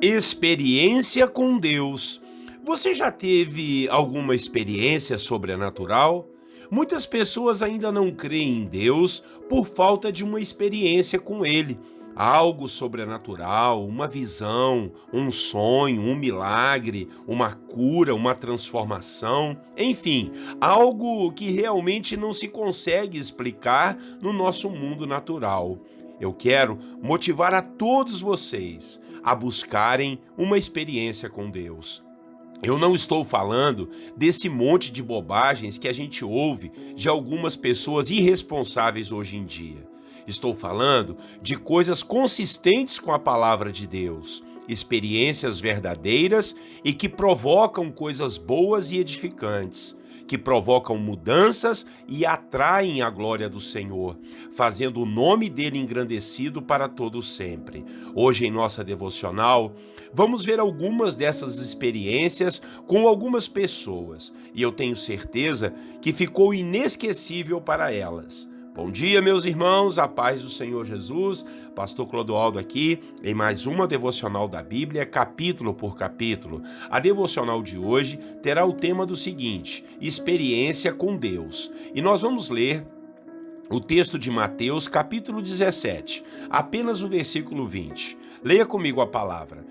Experiência com Deus. Você já teve alguma experiência sobrenatural? Muitas pessoas ainda não creem em Deus por falta de uma experiência com Ele. Algo sobrenatural, uma visão, um sonho, um milagre, uma cura, uma transformação, enfim, algo que realmente não se consegue explicar no nosso mundo natural. Eu quero motivar a todos vocês a buscarem uma experiência com Deus. Eu não estou falando desse monte de bobagens que a gente ouve de algumas pessoas irresponsáveis hoje em dia. Estou falando de coisas consistentes com a palavra de Deus, experiências verdadeiras e que provocam coisas boas e edificantes, que provocam mudanças e atraem a glória do Senhor, fazendo o nome dele engrandecido para todo sempre. Hoje em nossa devocional, vamos ver algumas dessas experiências com algumas pessoas, e eu tenho certeza que ficou inesquecível para elas. Bom dia, meus irmãos, a paz do Senhor Jesus, Pastor Clodoaldo aqui em mais uma devocional da Bíblia, capítulo por capítulo. A devocional de hoje terá o tema do seguinte: experiência com Deus. E nós vamos ler o texto de Mateus, capítulo 17, apenas o versículo 20. Leia comigo a palavra.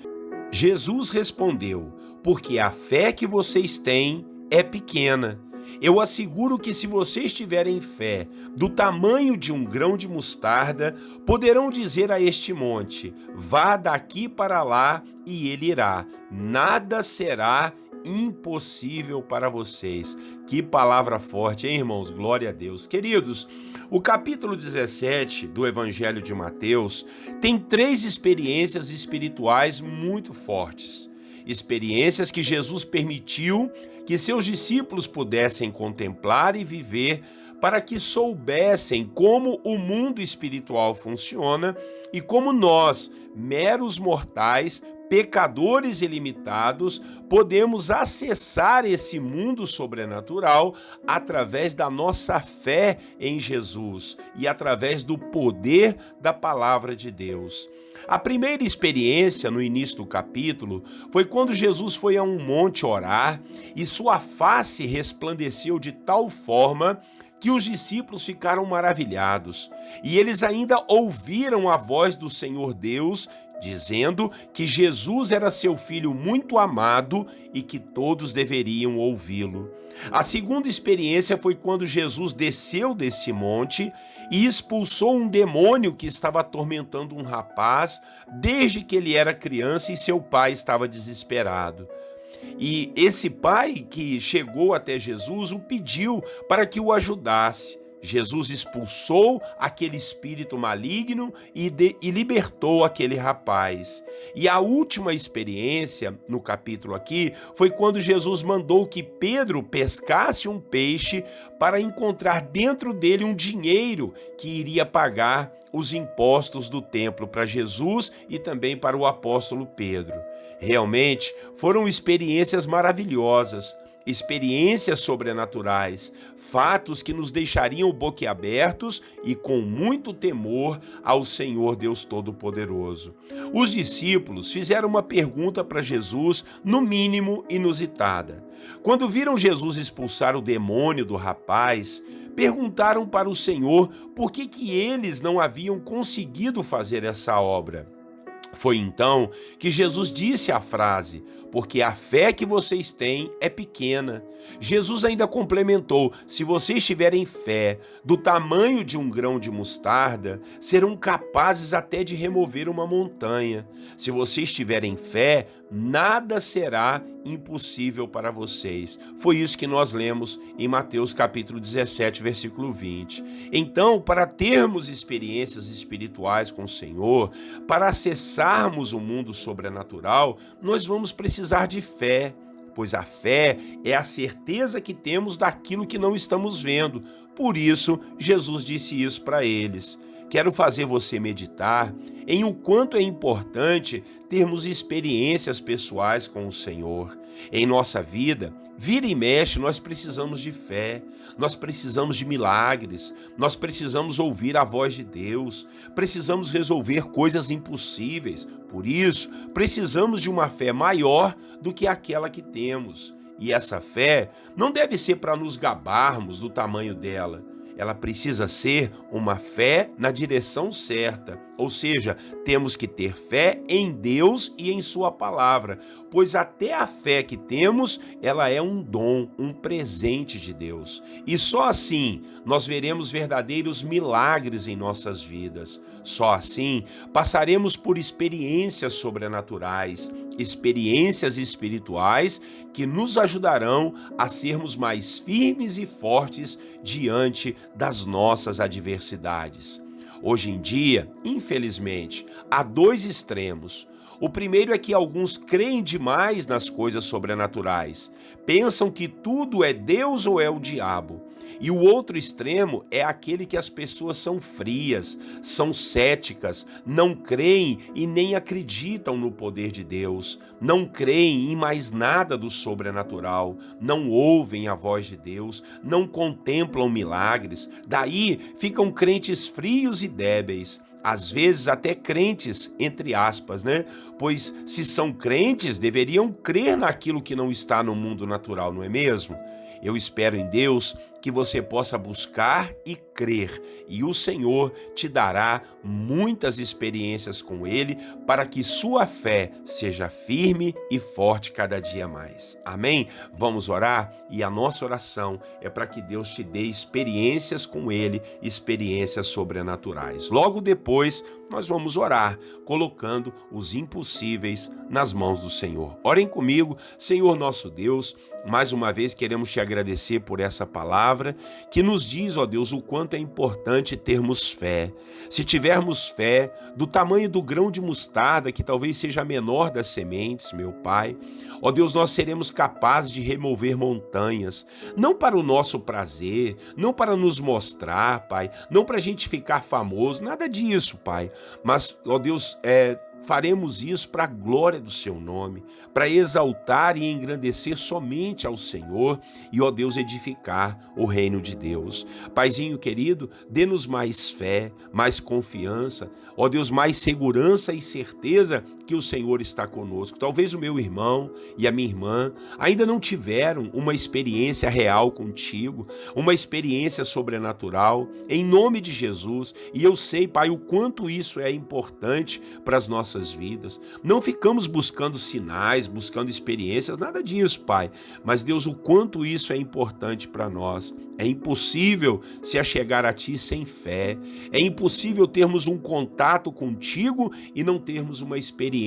Jesus respondeu: porque a fé que vocês têm é pequena. Eu asseguro que se vocês tiverem fé do tamanho de um grão de mostarda, poderão dizer a este monte: vá daqui para lá, e ele irá. Nada será impossível para vocês. Que palavra forte, hein, irmãos? Glória a Deus. Queridos, o capítulo 17 do Evangelho de Mateus tem 3 experiências espirituais muito fortes. Experiências que Jesus permitiu que seus discípulos pudessem contemplar e viver para que soubessem como o mundo espiritual funciona e como nós, meros mortais, pecadores ilimitados, podemos acessar esse mundo sobrenatural através da nossa fé em Jesus e através do poder da palavra de Deus. A primeira experiência no início do capítulo foi quando Jesus foi a um monte orar e sua face resplandeceu de tal forma que os discípulos ficaram maravilhados. E eles ainda ouviram a voz do Senhor Deus dizendo que Jesus era seu filho muito amado e que todos deveriam ouvi-lo. A segunda experiência foi quando Jesus desceu desse monte e expulsou um demônio que estava atormentando um rapaz desde que ele era criança e seu pai estava desesperado. E esse pai que chegou até Jesus o pediu para que o ajudasse. Jesus expulsou aquele espírito maligno e libertou aquele rapaz. E a última experiência no capítulo aqui foi quando Jesus mandou que Pedro pescasse um peixe para encontrar dentro dele um dinheiro que iria pagar os impostos do templo para Jesus e também para o apóstolo Pedro. Realmente foram experiências maravilhosas. Experiências sobrenaturais, fatos que nos deixariam boquiabertos e com muito temor ao Senhor Deus Todo-Poderoso. Os discípulos fizeram uma pergunta para Jesus, no mínimo inusitada. Quando viram Jesus expulsar o demônio do rapaz, perguntaram para o Senhor por que eles não haviam conseguido fazer essa obra. Foi então que Jesus disse a frase: porque a fé que vocês têm é pequena. Jesus ainda complementou: se vocês tiverem fé do tamanho de um grão de mostarda, serão capazes até de remover uma montanha. Se vocês tiverem fé, nada será impossível para vocês. Foi isso que nós lemos em Mateus capítulo 17, versículo 20. Então, para termos experiências espirituais com o Senhor, para acessarmos o mundo sobrenatural, nós vamos precisar de fé, pois a fé é a certeza que temos daquilo que não estamos vendo. Por isso, Jesus disse isso para eles. quero fazer você meditar em o quanto é importante termos experiências pessoais com o Senhor. Em nossa vida, vira e mexe, nós precisamos de fé, nós precisamos de milagres, nós precisamos ouvir a voz de Deus, precisamos resolver coisas impossíveis. Por isso, precisamos de uma fé maior do que aquela que temos. E essa fé não deve ser para nos gabarmos do tamanho dela. Ela precisa ser uma fé na direção certa, ou seja, temos que ter fé em Deus e em sua palavra, pois até a fé que temos, ela é um dom, um presente de Deus. E só assim nós veremos verdadeiros milagres em nossas vidas. Só assim passaremos por experiências sobrenaturais, experiências espirituais que nos ajudarão a sermos mais firmes e fortes diante das nossas adversidades. Hoje em dia, infelizmente, há dois extremos. O primeiro é que alguns creem demais nas coisas sobrenaturais, pensam que tudo é Deus ou é o diabo. E o outro extremo é aquele que as pessoas são frias, são céticas, não creem e nem acreditam no poder de Deus, não creem em mais nada do sobrenatural, não ouvem a voz de Deus, não contemplam milagres, daí ficam crentes frios e débeis. Às vezes até crentes, entre aspas, né? Pois se são crentes, deveriam crer naquilo que não está no mundo natural, não é mesmo? Eu espero em Deus que você possa buscar e crer, e o Senhor te dará muitas experiências com Ele para que sua fé seja firme e forte cada dia mais. Amém? Vamos orar? E a nossa oração é para que Deus te dê experiências com Ele, experiências sobrenaturais. Logo depois, nós vamos orar, colocando os impossíveis nas mãos do Senhor. Orem comigo. Senhor nosso Deus, mais uma vez queremos te agradecer por essa palavra que nos diz, ó Deus, o quanto é importante termos fé. Se tivermos fé do tamanho do grão de mostarda, que talvez seja a menor das sementes, meu Pai, ó Deus, nós seremos capazes de remover montanhas, não para o nosso prazer, não para nos mostrar, Pai, não para a gente ficar famoso, nada disso, Pai, mas, ó Deus, faremos isso para a glória do seu nome, para exaltar e engrandecer somente ao Senhor e, ó Deus, edificar o reino de Deus. Paizinho querido, dê-nos mais fé, mais confiança, ó Deus, mais segurança e certeza que o Senhor está conosco. Talvez o meu irmão e a minha irmã ainda não tiveram uma experiência real contigo, uma experiência sobrenatural, em nome de Jesus, e eu sei, Pai, o quanto isso é importante para as nossas vidas. Não ficamos buscando sinais, buscando experiências, nada disso, Pai, mas Deus, o quanto isso é importante para nós. É impossível se achegar a Ti sem fé, é impossível termos um contato contigo e não termos uma experiência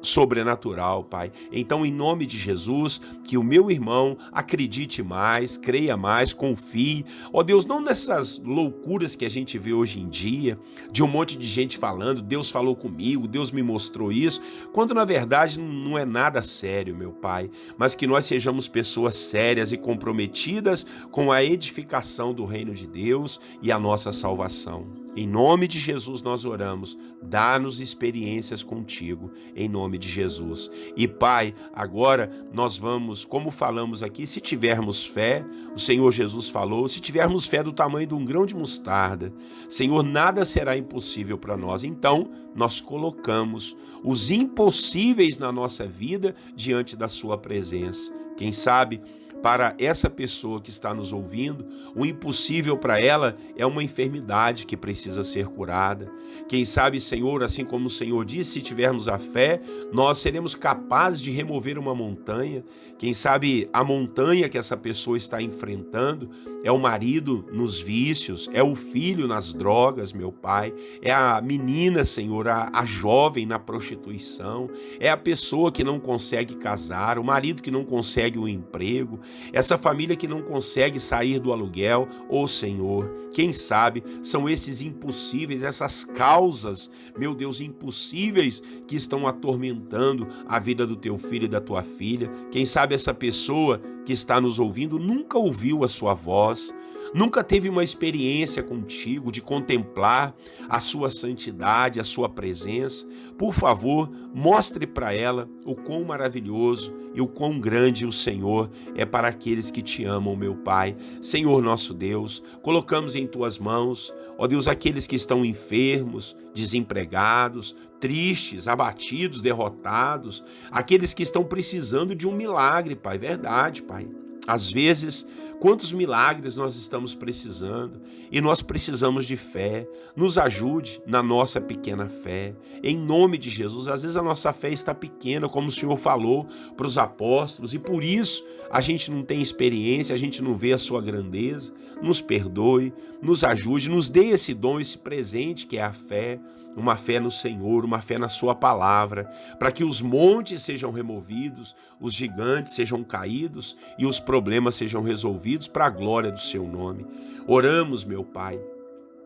sobrenatural, Pai. Então, em nome de Jesus, que o meu irmão acredite mais, creia mais, confie, ó Deus, não nessas loucuras que a gente vê hoje em dia, de um monte de gente falando, Deus falou comigo, Deus me mostrou isso, quando na verdade não é nada sério, meu Pai, mas que nós sejamos pessoas sérias e comprometidas com a edificação do reino de Deus e a nossa salvação. Em nome de Jesus nós oramos, dá-nos experiências contigo, em nome de Jesus. E Pai, agora nós vamos, como falamos aqui, se tivermos fé, o Senhor Jesus falou, se tivermos fé do tamanho de um grão de mostarda, Senhor, nada será impossível para nós. Então, nós colocamos os impossíveis na nossa vida diante da sua presença. Quem sabe, para essa pessoa que está nos ouvindo, o impossível para ela é uma enfermidade que precisa ser curada. Quem sabe, Senhor, assim como o Senhor disse, se tivermos a fé, nós seremos capazes de remover uma montanha. Quem sabe a montanha que essa pessoa está enfrentando é o marido nos vícios, é o filho nas drogas, meu Pai, é a menina, Senhor, a jovem na prostituição, é a pessoa que não consegue casar, o marido que não consegue um emprego, essa família que não consegue sair do aluguel. Ô Senhor, quem sabe são esses impossíveis, essas causas, meu Deus, impossíveis que estão atormentando a vida do teu filho e da tua filha. Quem sabe essa pessoa que está nos ouvindo nunca ouviu a sua voz, nunca teve uma experiência contigo de contemplar a sua santidade, a sua presença, por favor, mostre para ela o quão maravilhoso e o quão grande o Senhor é para aqueles que te amam, meu Pai. Senhor nosso Deus, colocamos em tuas mãos, ó Deus, aqueles que estão enfermos, desempregados, tristes, abatidos, derrotados, aqueles que estão precisando de um milagre, Pai, verdade, Pai. Às vezes, quantos milagres nós estamos precisando e nós precisamos de fé. Nos ajude na nossa pequena fé, em nome de Jesus. Às vezes a nossa fé está pequena, como o Senhor falou para os apóstolos, e por isso a gente não tem experiência, a gente não vê a sua grandeza. Nos perdoe, nos ajude, nos dê esse dom, esse presente que é a fé, uma fé no Senhor, uma fé na sua palavra, para que os montes sejam removidos, os gigantes sejam caídos e os problemas sejam resolvidos para a glória do seu nome. Oramos, meu Pai,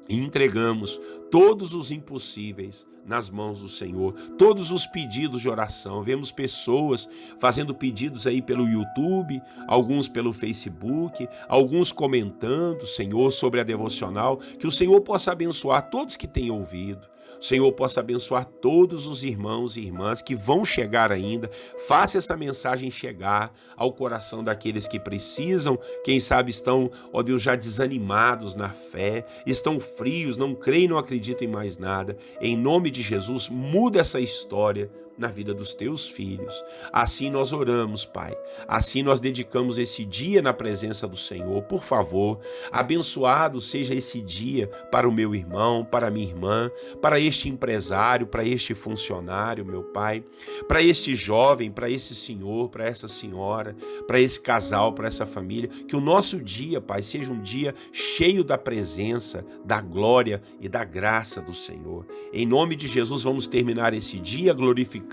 e entregamos todos os impossíveis nas mãos do Senhor, todos os pedidos de oração. Vemos pessoas fazendo pedidos aí pelo YouTube, alguns pelo Facebook, alguns comentando, Senhor, sobre a devocional, que o Senhor possa abençoar todos que têm ouvido. O Senhor possa abençoar todos os irmãos e irmãs que vão chegar ainda. Faça essa mensagem chegar ao coração daqueles que precisam, quem sabe estão, ó Deus, já desanimados na fé, estão frios, não creem, não acreditam em mais nada. Em nome de Jesus, muda essa história na vida dos teus filhos. Assim nós oramos, Pai. Assim nós dedicamos esse dia na presença do Senhor. Por favor, abençoado seja esse dia para o meu irmão, para a minha irmã, para este empresário, para este funcionário, meu Pai, para este jovem, para esse senhor, para essa senhora, para esse casal, para essa família. Que o nosso dia, Pai, seja um dia cheio da presença, da glória e da graça do Senhor. Em nome de Jesus, vamos terminar esse dia glorificando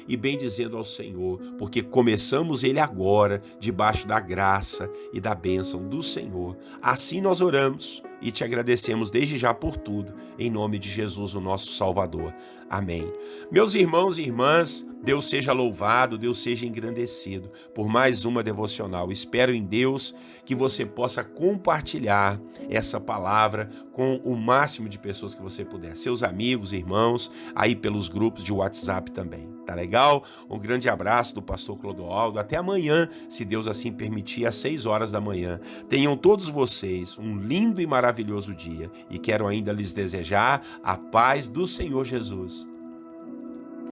e bendizendo ao Senhor, porque começamos ele agora, debaixo da graça e da bênção do Senhor. Assim nós oramos e te agradecemos desde já por tudo, em nome de Jesus, o nosso Salvador. Amém. Meus irmãos e irmãs, Deus seja louvado, Deus seja engrandecido por mais uma devocional. Espero em Deus que você possa compartilhar essa palavra com o máximo de pessoas que você puder. Seus amigos, irmãos, aí pelos grupos de WhatsApp também. Tá legal? Um grande abraço do pastor Clodoaldo. Até amanhã, se Deus assim permitir, às 6 horas da manhã. Tenham todos vocês um lindo e maravilhoso dia. E quero ainda lhes desejar a paz do Senhor Jesus.